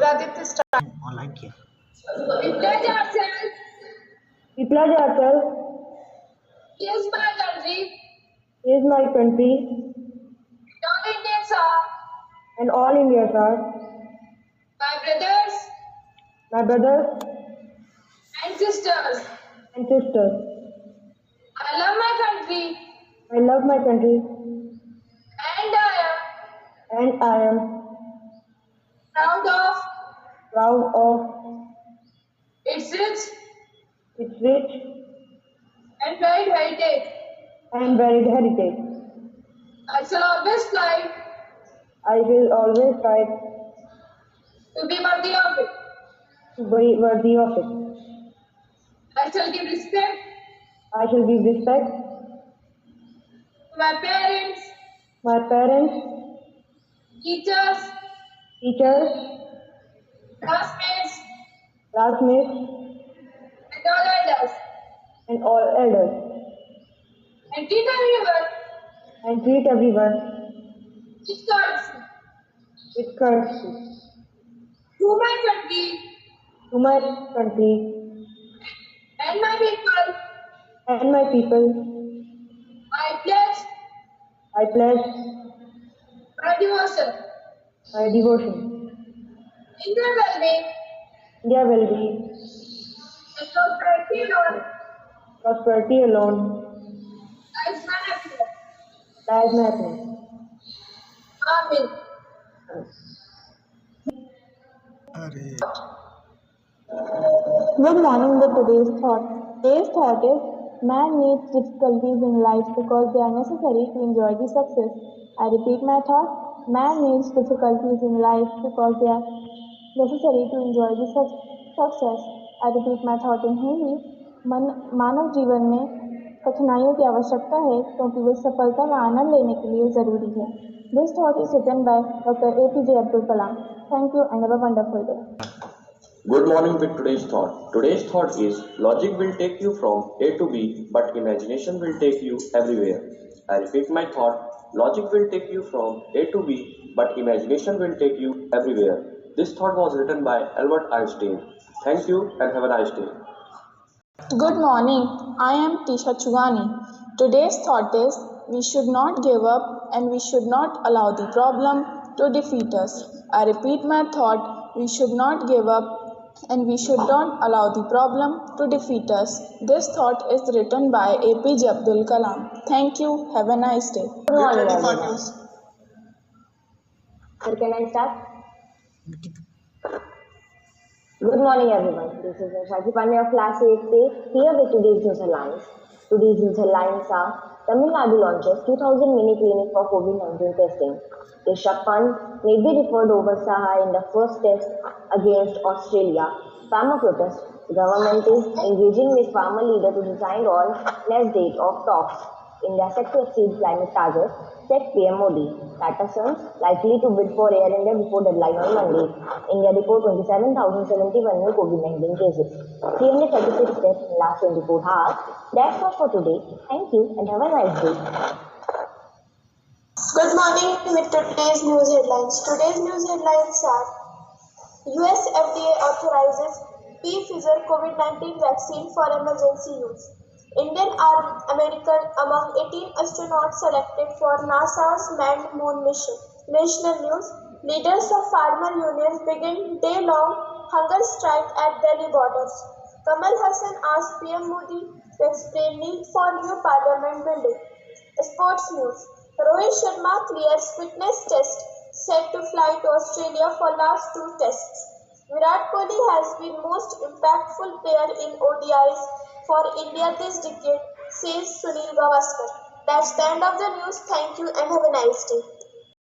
Udadit start. Online किया। We pledge ourselves. We pledge ourselves. Here's my country. Is my country, All Indians are and all Indians are my brothers my brothers and sisters. and sisters. I love my country I love my country, and and I am proud of proud of its rich its rich and varied heritage. and varied heritage. I shall always strive I will always try to be worthy of it. to be worthy of it. I shall give respect I shall give respect to my parents, my parents, teachers, teachers, classmates, classmates, and all elders, and all elders, and treat everyone and treat everyone with courtesy. with courtesy. To my country To my country and my people, and my people, I pledge I pledge my devotion my devotion. in their well-being India will be and prosperity alone prosperity alone as my happiness. lies my happiness. Amen. अरे Good morning with today's thought. Today's thought is man needs difficulties in life because they are necessary to enjoy the success. I repeat my thought. Man needs difficulties in life because they are necessary to enjoy the success. I repeat my thought in Hindi. मानव जीवन में कठिनाइयों की आवश्यकता है क्योंकि वे सफलता का आनंद लेने के लिए जरूरी है. This thought is written by Dr. APJ Abdul Kalam. Thank you and have a wonderful day. Good morning with today's thought. Today's thought is logic will take you from A to B, but imagination will take you everywhere. I repeat my thought. Logic will take you from A to B, but imagination will take you everywhere. This thought was written by Albert Einstein. Thank you and have a nice day. Good morning. I am Tisha Chugani. Today's thought is we should not give up and we should not allow the problem to defeat us. I repeat my thought. We should not give up and we should not allow the problem to defeat us. This thought is written by APJ Abdul Kalam. Thank you. Have a nice day. Good morning, everyone. Sir, can I start? Good morning, everyone. This is Shaki Pandey of Class 8A here with today's news headlines. Today's news headlines are Tamil Nadu launches 2,000 mini clinic for COVID-19 testing. Rishabh Pant may be referred over Saha in the first test against Australia. Farmer protest. Government is engaging with farmer leader to decide on next date of talks. India set to exceed climate targets, said PM Modi. Tata Sons likely to bid for Air India before deadline on Monday. India report 27,071 new COVID-19 cases. 336 deaths in last 24 hours. That's all for today. Thank you and have a nice day. Good morning with today's news headlines. Today's news headlines are US FDA authorizes Pfizer COVID-19 vaccine for emergency use. Indian Armed American among 18 astronauts selected for NASA's manned moon mission. National news. Leaders of farmer unions begin day-long hunger strike at Delhi borders. Kamal Hassan asked PM Modi to explain need for new parliament building. Sports news. Rohit Sharma clears fitness test, set to fly to Australia for last 2 tests. Virat Kohli has been most impactful player in ODIs for India this decade, says Sunil Gavaskar. That's the end of the news. Thank you and have a nice day.